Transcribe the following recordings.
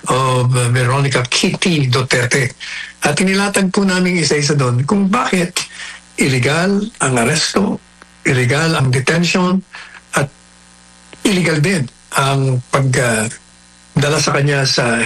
of Veronica Kitty Duterte. At inilatag po namin isa-isa doon kung bakit illegal ang aresto, illegal ang detention, at illegal din ang pagdala sa kanya sa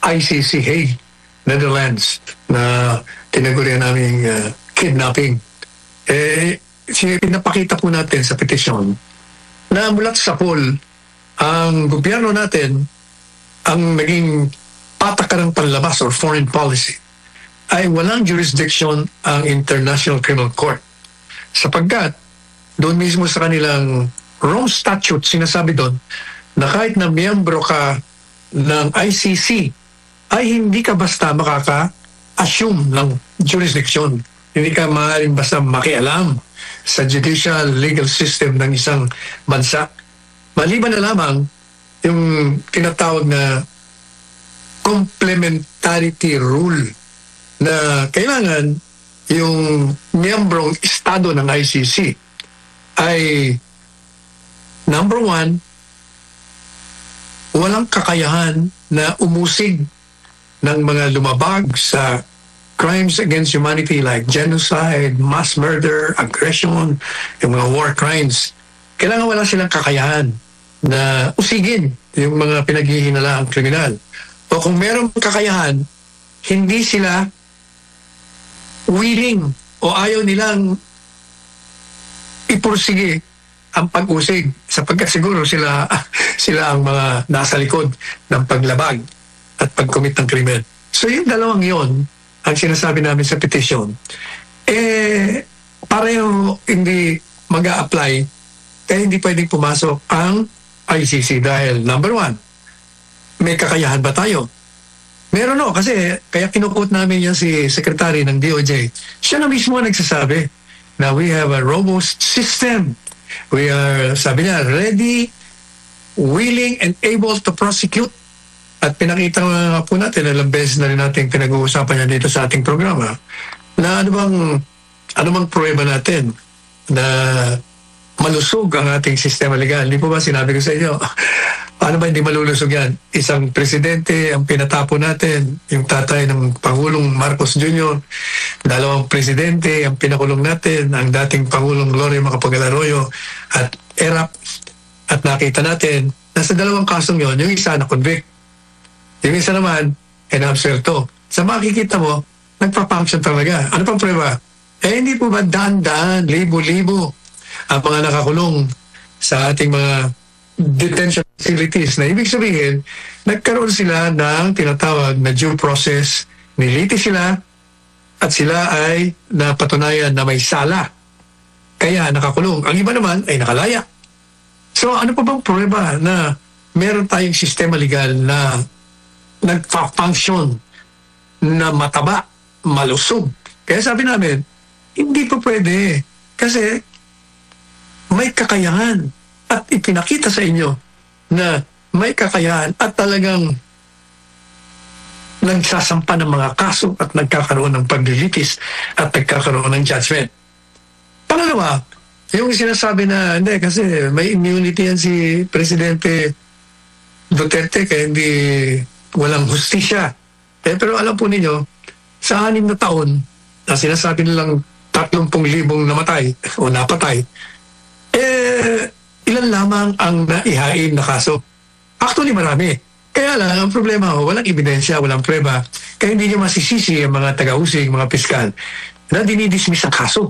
ICC Hague, Netherlands, na tinagurian naming kidnapping. Pinapakita po natin sa petisyon na mulat sa poll, ang gobyerno natin, ang naging patakarang panlabas or foreign policy, ay walang jurisdiction ang International Criminal Court. Sapagkat, doon mismo sa kanilang Rome Statute, sinasabi doon, na kahit na miyembro ka ng ICC, ay hindi ka basta makaka-assume ng jurisdiction. Hindi ka maaaring basta makialam sa judicial legal system ng isang bansa. Maliban na lamang yung tinatawag na complementarity rule na kailangan yung miyembrong estado ng ICC ay number one, walang kakayahan na umusig ng mga lumabag sa crimes against humanity like genocide, mass murder, aggression, yung mga war crimes. Kailangan wala silang kakayahan na usigin yung mga pinaghihinalaang kriminal. O kung meron kakayahan, hindi sila willing o ayaw nilang ipursige ang pag-usig sapagkat siguro sila ang mga nasa likod ng paglabag at pag-commit ng krimen. So yung dalawang yon ang sinasabi namin sa petition, pareho hindi mag-a-apply kaya hindi pwedeng pumasok ang ICC dahil number one, may kakayahan ba tayo? Meron o, kasi kaya kinukot namin yan si Secretary ng DOJ. Siya na mismo nagsasabi na we have a robust system. We are, sabi niya, ready, willing, and able to prosecute. At pinakita nga po natin, ilang beses na rin natin pinag-uusapan yan dito sa ating programa, na ano bang pruweba natin na malusog ang ating sistema legal. Hindi po ba sinabi ko sa inyo, paano ba hindi malulusog yan? Isang presidente ang pinatapo natin, yung tatay ng Pangulong Marcos Jr., dalawang presidente ang pinakulong natin, ang dating Pangulong Gloria Macapagal Arroyo at ERAP. At nakita natin, nasa dalawang kasong yon, yung isa na-convict. Yung isa naman, in-abserto. Sa makikita mo, nagpa-function talaga. Ano pang prueba? Hindi po ba daan-daan, libo-libo ang mga nakakulong sa ating mga detention facilities na ibig sabihin, nagkaroon sila ng tinatawag na due process, niliti sila at sila ay napatunayan na may sala. Kaya nakakulong. Ang iba naman ay nakalaya. So ano pa bang prueba na meron tayong sistema legal na nagpa-function na mataba, malusog? Kaya sabi namin, hindi pa pwede. Kasi may kakayahan at ipinakita sa inyo na may kakayahan at talagang nagsasampa ng mga kaso at nagkakaroon ng paglilitis at nagkakaroon ng judgment. Pangalawa, yung sinasabi na hindi kasi may immunity yan si Presidente Duterte kaya hindi walang hustisya. Pero alam po ninyo, sa 6 na taon na sinasabi nilang 30,000 namatay o napatay, ilan lamang ang naihain na kaso. Actually, marami. Kaya lang, ang problema walang ebidensya, walang preba. Kaya hindi nyo masisisi ang mga taga-usig, mga piskal, na dinidismiss ang kaso.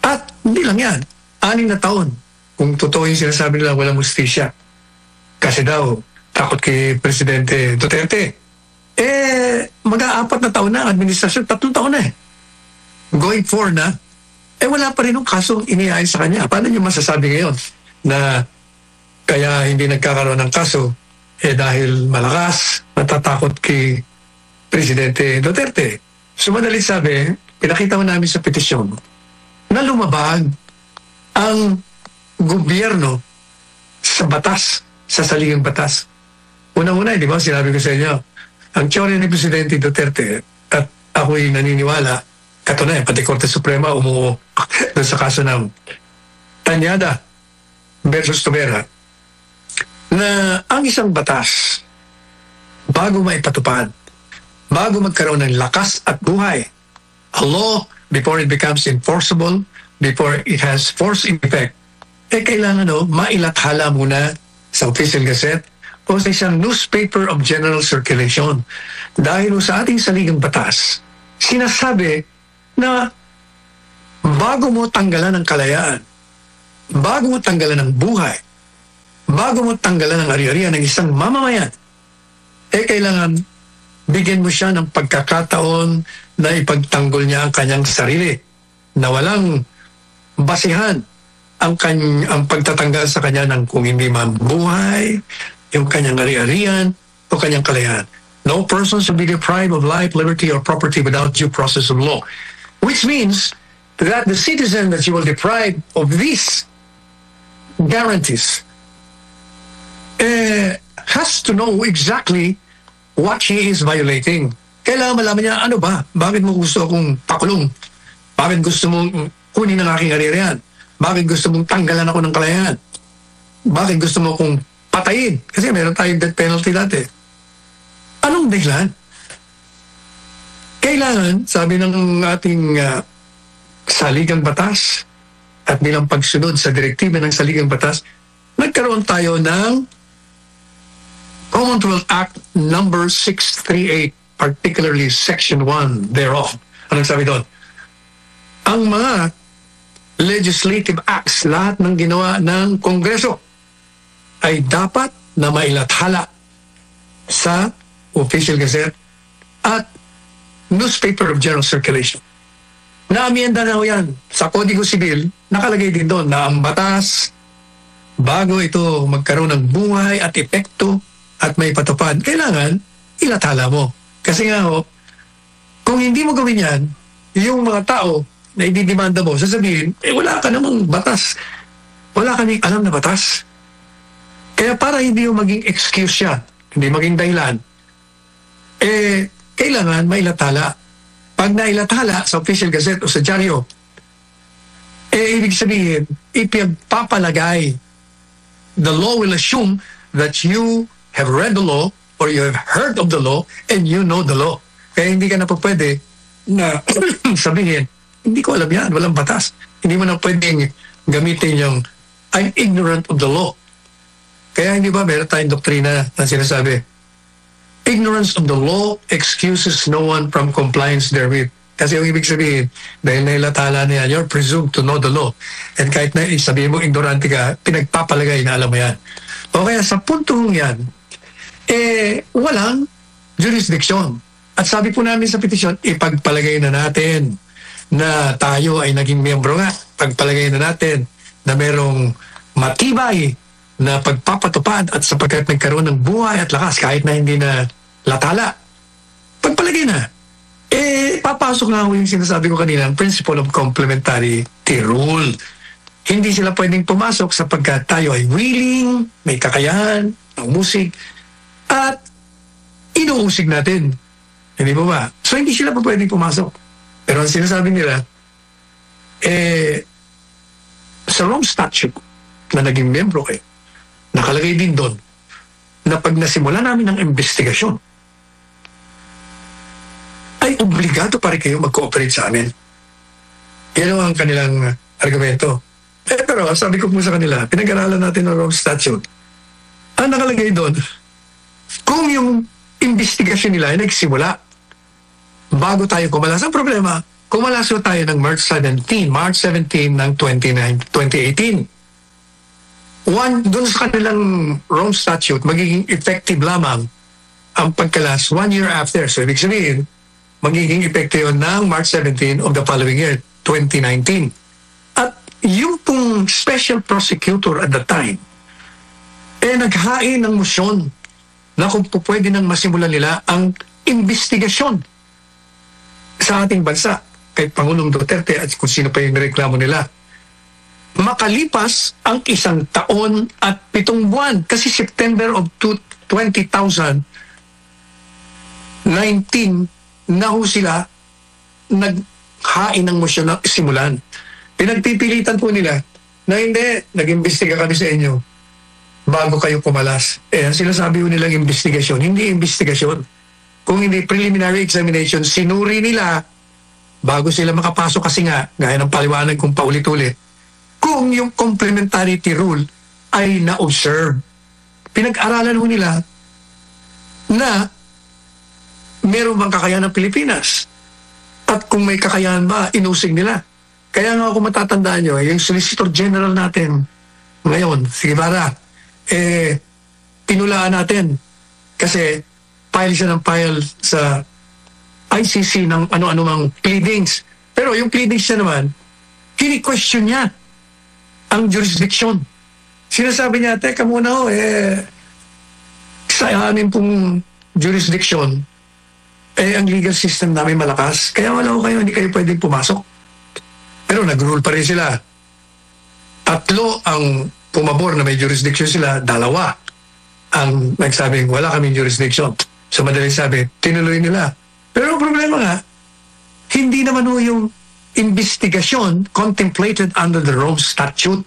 At hindi lang yan. 6 na taon. Kung totoo yung sinasabi nila, walang justisya. Kasi daw, takot kay Presidente Duterte. Mag-4 na taon na ang administrasyon, 3 taon na Going 4 na, wala pa rin yung kasong inihain sa kanya. Paano nyo masasabi ngayon na kaya hindi nagkakaroon ng kaso dahil malakas, natatakot kay Presidente Duterte? So madalit sabi, pinakita mo namin sa petisyon na lumabag ang gobyerno sa batas, sa saligang batas. Unang-una, di ba, sinabi ko sa inyo, ang teorya ni Presidente Duterte at ako'y naniniwala, katunay, pati Korte Suprema umuo doon sa kaso ng Tanyada versus Tobera, na ang isang batas bago maipatupad, bago magkaroon ng lakas at buhay. A law, before it becomes enforceable, before it has force in effect, kailangan mailathala muna sa Official Gazette o sa isang newspaper of general circulation. Dahil sa ating saligang batas, sinasabi na bago mo tanggalan ng kalayaan, bago mo tanggalan ng buhay, bago mo tanggalan ng ari-arian ng isang mamamayan, kailangan bigyan mo siya ng pagkakataon na ipagtanggol niya ang kanyang sarili, na walang basihan ang pagtatanggal sa kanya ng kung hindi man buhay, yung kanyang ari-arian o kanyang kalayaan. No person should be deprived of life, liberty, or property without due process of law. Which means that the citizen that you will deprive of these guarantees has to know exactly what he is violating. Kailangan malaman niya, ano ba? Bakit mo gusto akong pakulong? Bakit gusto mong kunin ang aking ari-arian? Bakit gusto mong tanggalan ako ng kalayaan? Bakit gusto mo akong patayin? Kasi meron tayong death penalty dati. Anong dahilan? Kailangan, sabi ng ating saligang batas at bilang pagsunod sa direktiba ng saligang batas, nagkaroon tayo ng Commonwealth Act number 638, particularly Section 1 thereof. Anong sabi doon? Ang mga legislative acts, lahat ng ginawa ng Kongreso, ay dapat na mailathala sa Official Gazette at newspaper of general circulation. Naamienda na ho yan. Sa Kodigo Sibil, nakalagay din doon na ang batas, bago ito magkaroon ng buhay at epekto at may patupad, kailangan ilathala mo. Kasi nga kung hindi mo gawin yan, yung mga tao na ididimanda mo, sasabihin, wala ka namang batas. Wala ka alam na batas. Kaya para hindi yung maging excuse yan, hindi maging dahilan, kailangan mailathala. Pag nailathala sa Official Gazette o sa dyaryo, ibig sabihin, ipagpapalagay. The law will assume that you have read the law or you have heard of the law and you know the law. Kaya hindi ka na po pwede na sabihin, hindi ko alam yan, walang batas. Hindi mo na pwedeng gamitin yung I'm ignorant of the law. Kaya hindi ba meron tayong doktrina na sinasabi, ignorance of the law excuses no one from compliance therewith. Kasi yung ibig sabihin, dahil nailathala na yan, you're presumed to know the law. And kahit na sabihin mo ignorante ka, pinagpapalagay na alam mo yan. O kaya sa puntong yan, walang jurisdiction. At sabi po namin sa petisyon, ipagpalagay na natin na tayo ay naging miyembro nga. Pagpalagay na natin na merong matibay na pagpapatupad at sapagkat nagkaroon ng buhay at lakas kahit na hindi na lathala. Pagpalagay na. Papasok na yung sinasabi ko kanina, ang principle of complementarity rule. Hindi sila pwedeng pumasok sapagkat tayo ay willing, may kakayahan, ang musik, at inuusig natin. Hindi ba ba? So hindi sila pa pwedeng pumasok. Pero ang sinasabi nila, sa Rome Statute na naging membro kayo, nakalagay din doon na pag nasimula namin ng investigasyon, ay obligado pa rin kayo mag-cooperate sa amin. Yan ang kanilang argumento. Pero sabi ko po sa kanila, pinag-aralan natin ang Rome Statute. Ang nakalagay doon, kung yung investigasyon nila ay nagsimula bago tayo kumalas, ang problema, kumalas tayo ng March 17 ng 2018. Doon sa kanilang Rome Statute, magiging effective lamang ang pagkalas 1 year after. So, ibig sabihin, magiging effective yun ng March 17 of the following year, 2019. At yung pong special prosecutor at the time, naghain ng motion na kung pwede nang masimulan nila ang investigasyon sa ating bansa, kay Pangulong Duterte at kung sino pa yung reklamo nila. Makalipas ang 1 taon at 7 buwan, kasi September of 2019 na ho sila naghain ng motion na simulan. Pinagpipilitan po nila na hindi, nag-imbestiga kami sa inyo. bago kayo pumalas. Ang sinasabi ko nilang investigasyon, hindi investigasyon. Kung hindi preliminary examination, sinuri nila bago sila makapasok kasi nga, gaya ng paliwanag kong paulit-ulit, kung yung complementarity rule ay na-observe. Pinag-aralan ho nila na meron bang kakayahan ng Pilipinas? At kung may kakayahan ba, inusig nila. Kaya nga kung matatandaan nyo, yung Solicitor General natin ngayon, si Guevara, pinulaan natin kasi file siya ng file sa ICC ng ano-ano mang pleadings. Pero yung pleadings niya naman, kini-question niya ang jurisdiction. Sinasabi niya, teka muna ho, sa amin pong jurisdiction, ang legal system namin malakas, kaya wala ko kayo, hindi kayo pwedeng pumasok. Pero nag-rule pa rin sila. 3 ang pumabor na may jurisdiction sila, 2 ang nagsabing wala kaming jurisdiction. So madaling sabi, tinuloy nila. Pero ang problema nga, hindi naman ho yung investigasyon contemplated under the Rome Statute.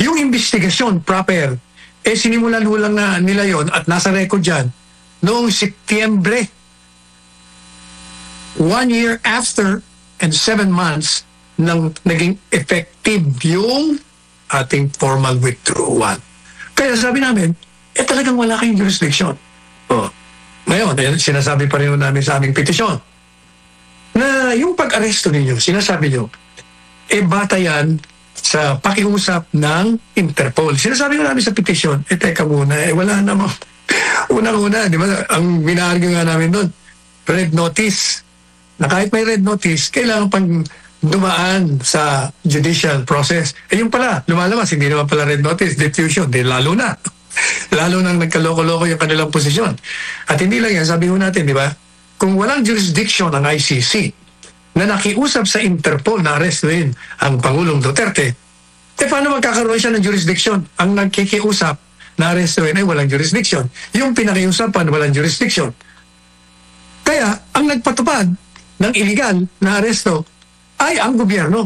Yung investigasyon proper, sinimulan ho lang na nila yon at nasa record dyan noong Setyembre, 1 year after and 7 months nang naging effective yung ating formal withdrawal. Kaya sabi namin, talagang wala kayong jurisdiction. Ngayon, sinasabi pa rin namin sa aming petisyon na yung pag-aresto ninyo, sinasabi nyo, bata yan sa pakiusap ng Interpol. Sinasabi ko namin sa petisyon, teka muna, wala naman. Unang-una, di ba, ang binaargue nga namin doon, red notice. Na kahit may red notice, kailangan pang dumaan sa judicial process. Yung pala, lumalabas, hindi naman pala red notice, diffusion, lalo na. Lalo nang nagkaloko-loko yung kanilang posisyon. At hindi lang yan, sabi ho natin, di ba? Kung walang jurisdiction ng ICC na nakiusap sa Interpol na arestuin ang Pangulong Duterte, paano magkakaroon siya ng jurisdiction? Ang nagkikiusap na arestuin ay walang jurisdiction. Yung pinakiusapan, walang jurisdiction. Kaya, ang nagpatupad ng illegal na aresto ay ang gobyerno.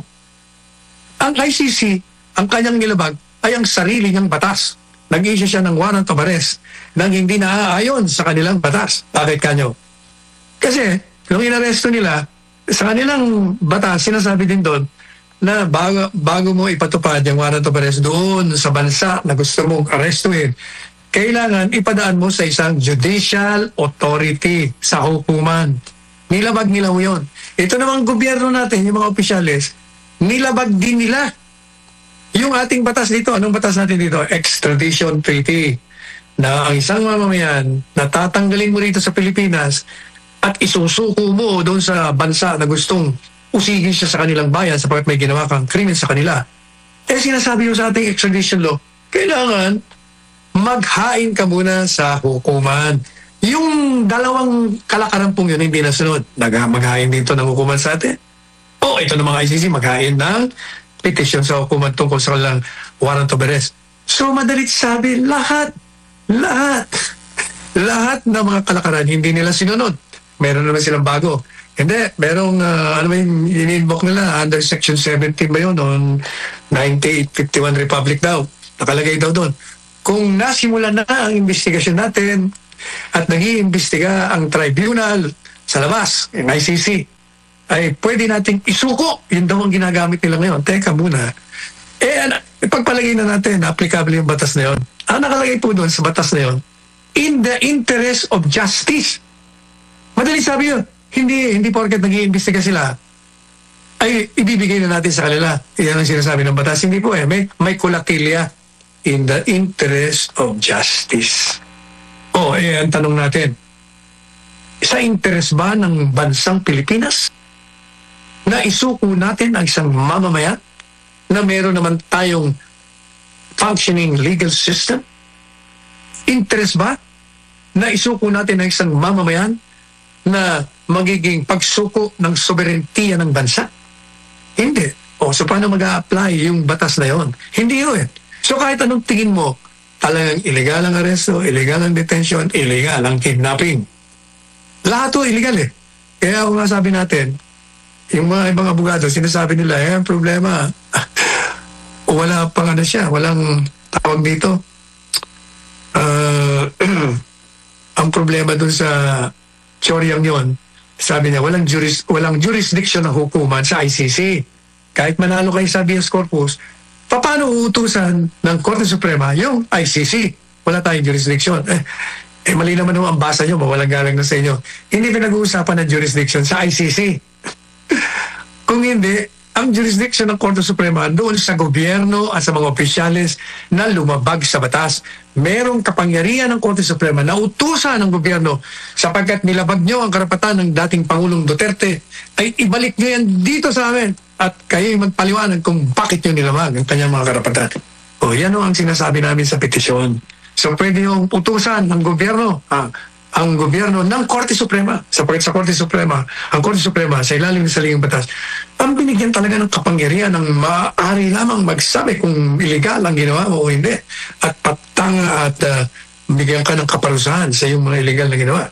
Ang ICC, ang kanyang nilabag, ay ang sarili niyang batas. Nag-issue siya ng warrant of arrest nang hindi naaayon sa kanilang batas. Bakit kanyo? Kasi, nung inaresto nila, sa kanilang batas, sinasabi din doon na bago mo ipatupad yung warrant of arrest doon sa bansa na gusto mong arestuin, kailangan ipadaan mo sa isang judicial authority sa hukuman. Nilabag nila mo yun. Ito namang gobyerno natin, yung mga opisyalis, nilabag din nila yung ating batas dito. Anong batas natin dito? Extradition Treaty. Na ang isang mamamayan na tatanggalin mo rito sa Pilipinas at isusuko mo doon sa bansa na gustong usigin siya sa kanilang bayan sapagkat may ginawa kang krimen sa kanila. Sinasabi yung sa ating extradition law, kailangan maghain ka muna sa hukuman. Yung 2 kalakarampong yun hindi nasunod. Maghain dito ng hukuman sa atin. Ito ng mga ICC, maghain ng petition sa hukuman tungkol sa kanilang warrant of arrest. So, madalit sabi, lahat ng mga kalakaran, hindi nila sinunod. Meron naman silang bago. Hindi, merong, ano ba yung in-invoke nila, under Section 17 ba yun, on 9851 Republic daw. Nakalagay daw doon. Kung nasimulan na ang investigasyon natin at nag-iimbestiga ang tribunal sa labas, yung ICC, ay pwede nating isuko. Yun daw ang ginagamit nila ngayon. Teka muna. Ipagpalagay na natin na applicable yung batas na yun. Ang nakalagay po doon sa batas na yun, in the interest of justice. Madali sabi yun, hindi porket nag-iimbestiga sila, ay ibibigay na natin sa kanila. Yan ang sinasabi ng batas. Hindi po may kulakilya. In the interest of justice. Ang tanong natin, sa interest ba ng bansang Pilipinas na isuko natin ang isang mamamayan na meron naman tayong functioning legal system? Interest ba na isuko natin ang isang mamamayan na magiging pagsuko ng soberentiya ng bansa? Hindi. So paano mag-a-apply yung batas na yon? Hindi yun. So kahit anong tingin mo, talagang illegal ang aresto, illegal ang detention, illegal ang kidnapping. Lahat to illegal Kaya kung sabi natin, yung mga ibang abogado, sinasabi nila, ang problema, wala pang siya, walang tawag dito, ang problema dun sa teoryang yon, sabi niya, walang jurisdiction ng hukuman sa ICC. Kahit manalo kayo sa habeas corpus, paano uutusan ng Korte Suprema yung ICC? Wala tayong jurisdiction. Mali naman ang basa nyo, mawalang galang na sa inyo. Hindi pinag-uusapan ng jurisdiction sa ICC. Kung hindi, ang jurisdiction ng Korte Suprema doon sa gobyerno at sa mga opisyalis na lumabag sa batas. Merong kapangyarihan ng Korte Suprema na utusan ng gobyerno sapagkat nilabag nyo ang karapatan ng dating Pangulong Duterte, ay ibalik nyo yan dito sa amin at kayo'y magpaliwanag kung bakit nyo nilabag ang kanyang mga karapatan. Yan ang sinasabi namin sa petisyon. So pwede yung utusan ng gobyerno, ang gobyerno ng Korte Suprema, sa Korte Suprema, ang Korte Suprema sa ilalim ng saligang batas, ang binigyan talaga ng kapangyarihan ng maaari lamang magsabi kung illegal ang ginawa mo o hindi, at patanga at bigyan ka ng kaparusahan sa iyong mga illegal na ginawa.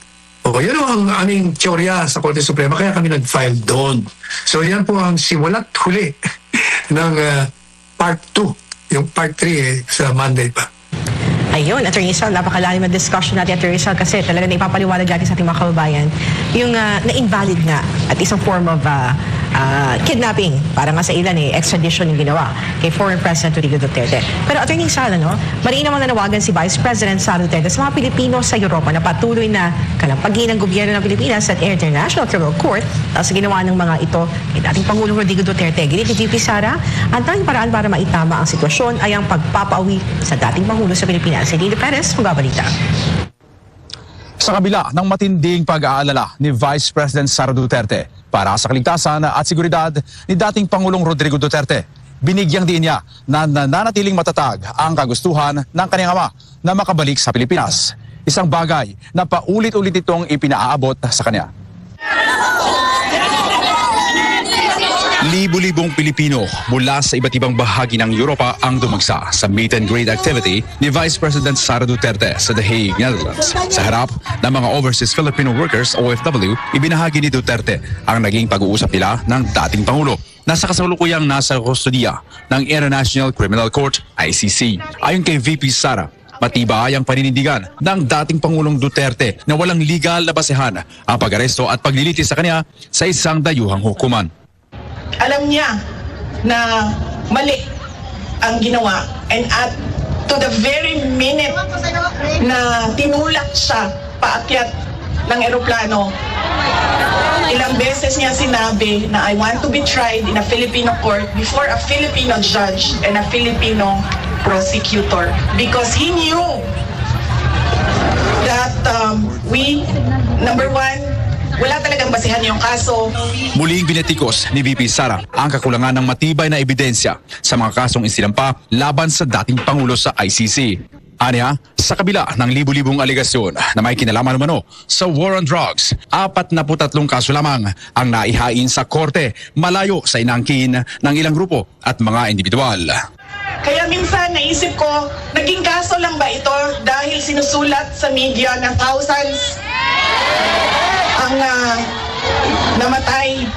Yan ang aming teorya sa Korte Suprema, kaya kami nag-file doon. So yan po ang simula't huli ng Part 2, yung Part 3 sa Monday pa. Ayun, Attorney Sal, napakalalim na discussion natin, Attorney Sal, kasi talaga na ipapaliwanag natin sa ating mga kababayan yung na-invalid nga at isang form of kidnapping, para nga sa ilan extradition yung ginawa kay former President Rodrigo Duterte. Pero Attorney Sal, malinaw ang nanawagan si Vice President Sara Duterte sa mga Pilipino sa Europa na patuloy na kalampagin ng gobyerno ng Pilipinas at International Criminal Court sa ginawa ng mga ito kay dating Pangulong Rodrigo Duterte. Ginit ni VP Sara, ang tanging paraan para maitama ang sitwasyon ay ang pagpapauwi sa dating Pangulo sa Pilipinas. Si Dino Perez, magbabalita. Sa kabila ng matinding pag-aalala ni Vice President Sara Duterte para sa kaligtasan at seguridad ni dating Pangulong Rodrigo Duterte, binigyang diin niya na nananatiling matatag ang kagustuhan ng kanyang ama na makabalik sa Pilipinas. Isang bagay na paulit-ulit itong ipinaaabot sa kanya. Libo-libong Pilipino mula sa iba't ibang bahagi ng Europa ang dumagsa sa meet and greet activity ni Vice President Sara Duterte sa The Hague, Netherlands. Sa harap ng mga overseas Filipino workers o OFW, ibinahagi ni Duterte ang naging pag-uusap nila ng dating Pangulo na sa kasalukuyang nasa kustodiya ng International Criminal Court, ICC. Ayon kay VP Sara, matibay ang paninindigan ng dating Pangulong Duterte na walang legal na basehan ang pag-aresto at paglilitis sa kanya sa isang dayuhang hukuman. Alam niya na mali ang ginawa, and at to the very minute na tinulak siya paakyat ng eroplano, ilang beses niya sinabi na I want to be tried in a Filipino court before a Filipino judge and a Filipino prosecutor, because he knew that number one, wala talagang basihan yung kaso. Muling binatikos ni VP Sara ang kakulangan ng matibay na ebidensya sa mga kasong isinampa laban sa dating Pangulo sa ICC. Anya, sa kabila ng libu-libong aligasyon na may kinalaman umano sa war on drugs, 43 kaso lamang ang naihain sa korte, malayo sa inangkin ng ilang grupo at mga individual. Kaya minsan naisip ko, naging kaso lang ba ito dahil sinusulat sa media na thousands ang namatay?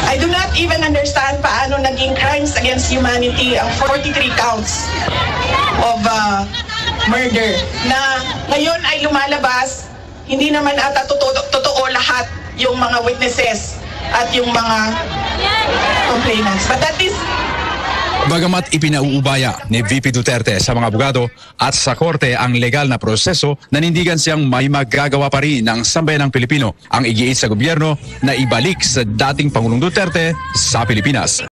I do not even understand paano naging crimes against humanity ang 43 counts of murder na ngayon ay lumalabas. Hindi naman ata totoo lahat yung mga witnesses at yung mga complainants. But that is... Bagamat ipinauubaya ni VP Duterte sa mga abogado at sa korte ang legal na proseso, nanindigan siyang may magagawa pa rin ng sambayanang Pilipino ang igiit sa gobyerno na ibalik sa dating Pangulong Duterte sa Pilipinas.